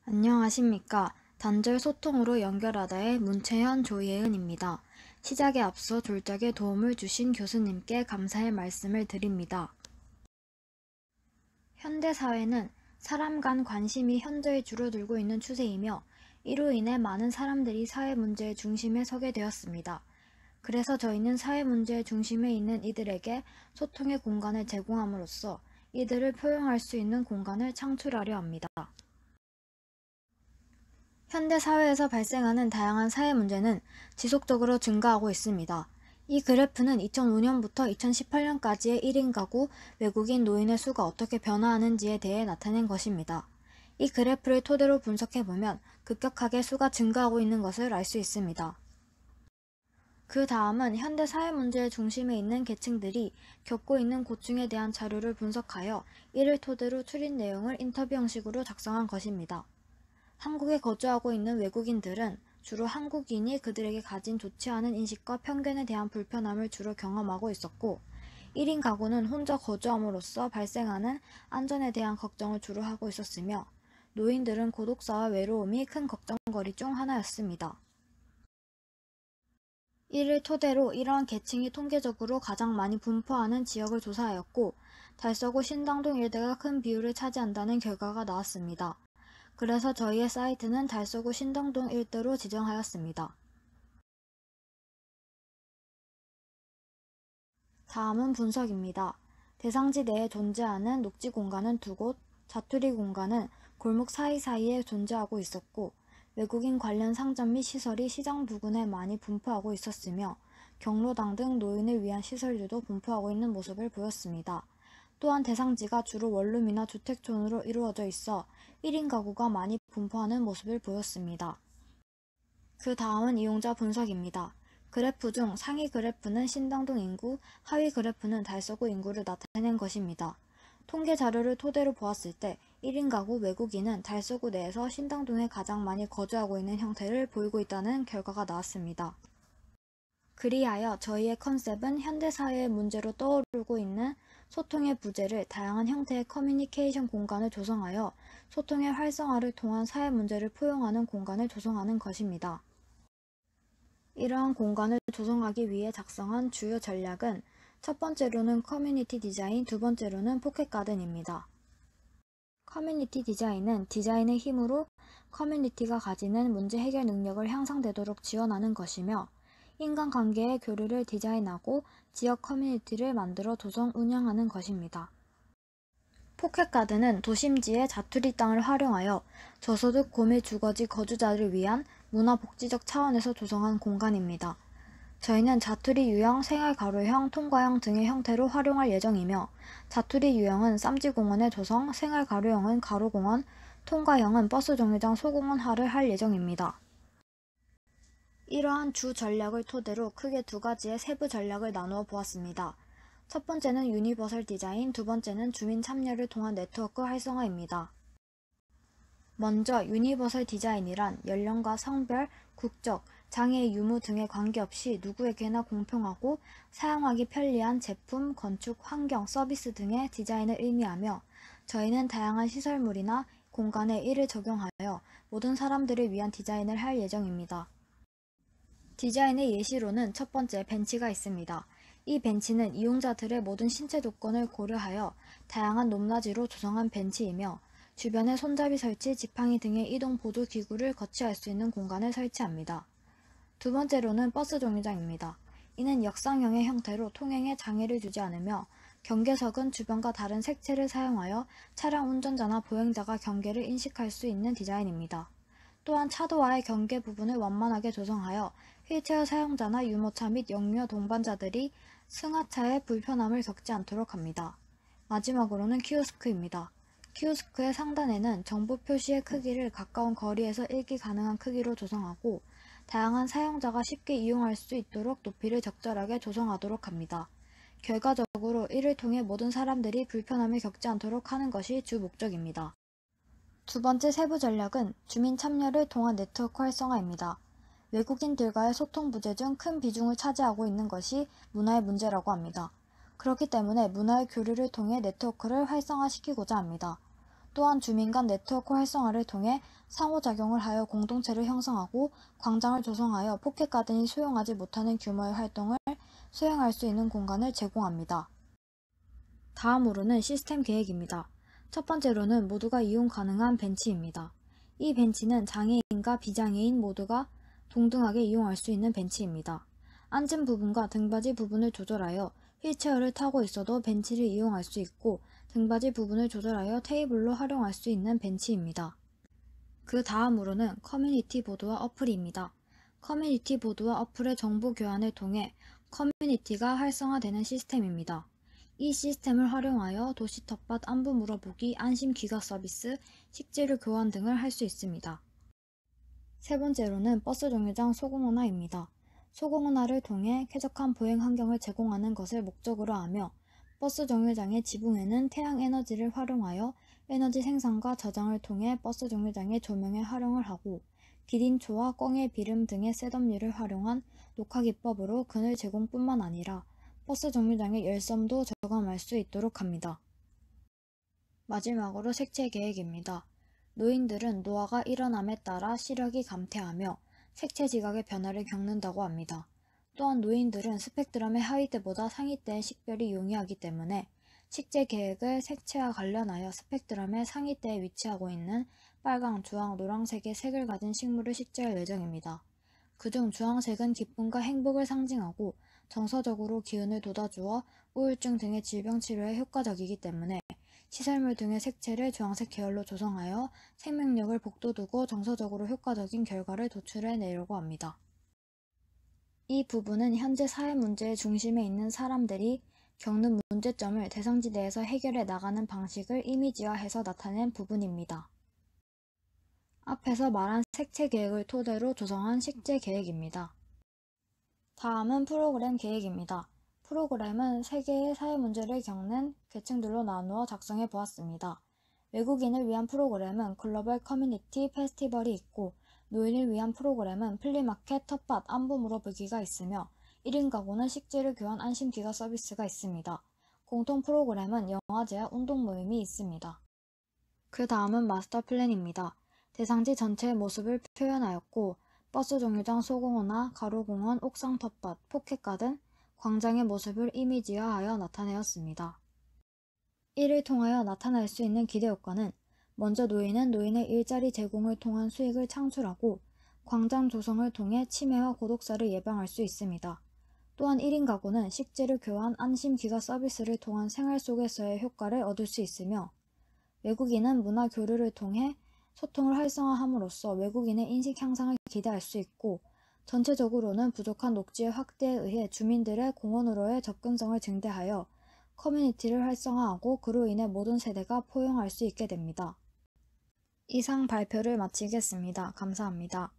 안녕하십니까. 단절 소통으로 연결하다의 문채현 조예은입니다. 시작에 앞서 졸작에 도움을 주신 교수님께 감사의 말씀을 드립니다. 현대사회는 사람 간 관심이 현저히 줄어들고 있는 추세이며 이로 인해 많은 사람들이 사회 문제의 중심에 서게 되었습니다. 그래서 저희는 사회 문제의 중심에 있는 이들에게 소통의 공간을 제공함으로써 이들을 표현할 수 있는 공간을 창출하려 합니다. 현대 사회에서 발생하는 다양한 사회 문제는 지속적으로 증가하고 있습니다. 이 그래프는 2005년부터 2018년까지의 1인 가구 외국인 노인의 수가 어떻게 변화하는지에 대해 나타낸 것입니다. 이 그래프를 토대로 분석해보면 급격하게 수가 증가하고 있는 것을 알 수 있습니다. 그 다음은 현대 사회 문제의 중심에 있는 계층들이 겪고 있는 고충에 대한 자료를 분석하여 이를 토대로 추린 내용을 인터뷰 형식으로 작성한 것입니다. 한국에 거주하고 있는 외국인들은 주로 한국인이 그들에게 가진 좋지 않은 인식과 편견에 대한 불편함을 주로 경험하고 있었고, 1인 가구는 혼자 거주함으로써 발생하는 안전에 대한 걱정을 주로 하고 있었으며, 노인들은 고독사와 외로움이 큰 걱정거리 중 하나였습니다. 이를 토대로 이러한 계층이 통계적으로 가장 많이 분포하는 지역을 조사하였고, 달서구 신당동 일대가 큰 비율을 차지한다는 결과가 나왔습니다. 그래서 저희의 사이트는 달서구 신당동 일대로 지정하였습니다. 다음은 분석입니다. 대상지 내에 존재하는 녹지 공간은 2곳, 자투리 공간은 골목 사이사이에 존재하고 있었고, 외국인 관련 상점 및 시설이 시장 부근에 많이 분포하고 있었으며, 경로당 등 노인을 위한 시설들도 분포하고 있는 모습을 보였습니다. 또한 대상지가 주로 원룸이나 주택촌으로 이루어져 있어 1인 가구가 많이 분포하는 모습을 보였습니다. 그 다음은 이용자 분석입니다. 그래프 중 상위 그래프는 신당동 인구, 하위 그래프는 달서구 인구를 나타낸 것입니다. 통계 자료를 토대로 보았을 때 1인 가구 외국인은 달서구 내에서 신당동에 가장 많이 거주하고 있는 형태를 보이고 있다는 결과가 나왔습니다. 그리하여 저희의 컨셉은 현대사회의 문제로 떠오르고 있는 소통의 부재를 다양한 형태의 커뮤니케이션 공간을 조성하여 소통의 활성화를 통한 사회 문제를 포용하는 공간을 조성하는 것입니다. 이러한 공간을 조성하기 위해 작성한 주요 전략은 첫 번째로는 커뮤니티 디자인, 두 번째로는 포켓 가든입니다. 커뮤니티 디자인은 디자인의 힘으로 커뮤니티가 가지는 문제 해결 능력을 향상되도록 지원하는 것이며, 인간관계의 교류를 디자인하고 지역 커뮤니티를 만들어 조성, 운영하는 것입니다. 포켓가든은 도심지의 자투리 땅을 활용하여 저소득 고밀 주거지 거주자를 위한 문화복지적 차원에서 조성한 공간입니다. 저희는 자투리 유형, 생활가로형, 통과형 등의 형태로 활용할 예정이며, 자투리 유형은 쌈지공원의 조성, 생활가로형은 가로공원, 통과형은 버스 정류장 소공원화를 할 예정입니다. 이러한 주 전략을 토대로 크게 두 가지의 세부 전략을 나누어 보았습니다. 첫 번째는 유니버설 디자인, 두 번째는 주민 참여를 통한 네트워크 활성화입니다. 먼저 유니버설 디자인이란 연령과 성별, 국적, 장애의 유무 등에 관계없이 누구에게나 공평하고 사용하기 편리한 제품, 건축, 환경, 서비스 등의 디자인을 의미하며, 저희는 다양한 시설물이나 공간에 이를 적용하여 모든 사람들을 위한 디자인을 할 예정입니다. 디자인의 예시로는 첫 번째 벤치가 있습니다. 이 벤치는 이용자들의 모든 신체 조건을 고려하여 다양한 높낮이로 조성한 벤치이며, 주변에 손잡이 설치, 지팡이 등의 이동 보조 기구를 거치할 수 있는 공간을 설치합니다. 두 번째로는 버스 정류장입니다. 이는 역상형의 형태로 통행에 장애를 주지 않으며, 경계석은 주변과 다른 색채를 사용하여 차량 운전자나 보행자가 경계를 인식할 수 있는 디자인입니다. 또한 차도와의 경계 부분을 완만하게 조성하여 휠체어 사용자나 유모차 및 영유아 동반자들이 승하차에 불편함을 겪지 않도록 합니다. 마지막으로는 키오스크입니다. 키오스크의 상단에는 정보 표시의 크기를 가까운 거리에서 읽기 가능한 크기로 조성하고, 다양한 사용자가 쉽게 이용할 수 있도록 높이를 적절하게 조성하도록 합니다. 결과적으로 이를 통해 모든 사람들이 불편함을 겪지 않도록 하는 것이 주 목적입니다. 두 번째 세부 전략은 주민 참여를 통한 네트워크 활성화입니다. 외국인들과의 소통 부재 중 큰 비중을 차지하고 있는 것이 문화의 문제라고 합니다. 그렇기 때문에 문화의 교류를 통해 네트워크를 활성화시키고자 합니다. 또한 주민 간 네트워크 활성화를 통해 상호작용을 하여 공동체를 형성하고 광장을 조성하여 포켓가든이 수용하지 못하는 규모의 활동을 수행할 수 있는 공간을 제공합니다. 다음으로는 시스템 계획입니다. 첫 번째로는 모두가 이용 가능한 벤치입니다. 이 벤치는 장애인과 비장애인 모두가 동등하게 이용할 수 있는 벤치입니다. 앉은 부분과 등받이 부분을 조절하여 휠체어를 타고 있어도 벤치를 이용할 수 있고 등받이 부분을 조절하여 테이블로 활용할 수 있는 벤치입니다. 그 다음으로는 커뮤니티 보드와 어플입니다. 커뮤니티 보드와 어플의 정보 교환을 통해 커뮤니티가 활성화되는 시스템입니다. 이 시스템을 활용하여 도시 텃밭 안부 물어보기, 안심 귀가 서비스, 식재료 교환 등을 할 수 있습니다. 세 번째로는 버스 정류장 소공원화입니다. 소공원화를 통해 쾌적한 보행 환경을 제공하는 것을 목적으로 하며 버스 정류장의 지붕에는 태양 에너지를 활용하여 에너지 생산과 저장을 통해 버스 정류장의 조명에 활용을 하고 디딤초와 꽁의 비름 등의 셋업류를 활용한 녹화 기법으로 그늘 제공뿐만 아니라 버스 정류장의 열섬도 저감할 수 있도록 합니다. 마지막으로 색채 계획입니다. 노인들은 노화가 일어남에 따라 시력이 감퇴하며 색채 지각의 변화를 겪는다고 합니다. 또한 노인들은 스펙트럼의 하위대보다 상위대의 식별이 용이하기 때문에 식재 계획을 색채와 관련하여 스펙트럼의 상위대에 위치하고 있는 빨강, 주황, 노란색의 색을 가진 식물을 식재할 예정입니다. 그중 주황색은 기쁨과 행복을 상징하고 정서적으로 기운을 돋아주어 우울증 등의 질병 치료에 효과적이기 때문에 시설물 등의 색채를 주황색 계열로 조성하여 생명력을 북돋우고 정서적으로 효과적인 결과를 도출해내려고 합니다. 이 부분은 현재 사회 문제의 중심에 있는 사람들이 겪는 문제점을 대상지대에서 해결해 나가는 방식을 이미지화해서 나타낸 부분입니다. 앞에서 말한 색채 계획을 토대로 조성한 식재 계획입니다. 다음은 프로그램 계획입니다. 프로그램은 세 개의 사회 문제를 겪는 계층들로 나누어 작성해 보았습니다. 외국인을 위한 프로그램은 글로벌 커뮤니티 페스티벌이 있고 노인을 위한 프로그램은 플리마켓, 텃밭, 안부 물어보기가 있으며 1인 가구는 식재료 교환 안심기가 서비스가 있습니다. 공통 프로그램은 영화제와 운동 모임이 있습니다. 그 다음은 마스터 플랜입니다. 대상지 전체의 모습을 표현하였고 버스 정류장 소공원화, 가로공원, 옥상 텃밭, 포켓가든, 광장의 모습을 이미지화하여 나타내었습니다. 이를 통하여 나타날 수 있는 기대 효과는 먼저 노인은 노인의 일자리 제공을 통한 수익을 창출하고 광장 조성을 통해 치매와 고독사를 예방할 수 있습니다. 또한 1인 가구는 식재료 교환, 안심 귀가 서비스를 통한 생활 속에서의 효과를 얻을 수 있으며 외국인은 문화 교류를 통해 소통을 활성화함으로써 외국인의 인식 향상을 기대할 수 있고 전체적으로는 부족한 녹지의 확대에 의해 주민들의 공원으로의 접근성을 증대하여 커뮤니티를 활성화하고 그로 인해 모든 세대가 포용할 수 있게 됩니다. 이상 발표를 마치겠습니다. 감사합니다.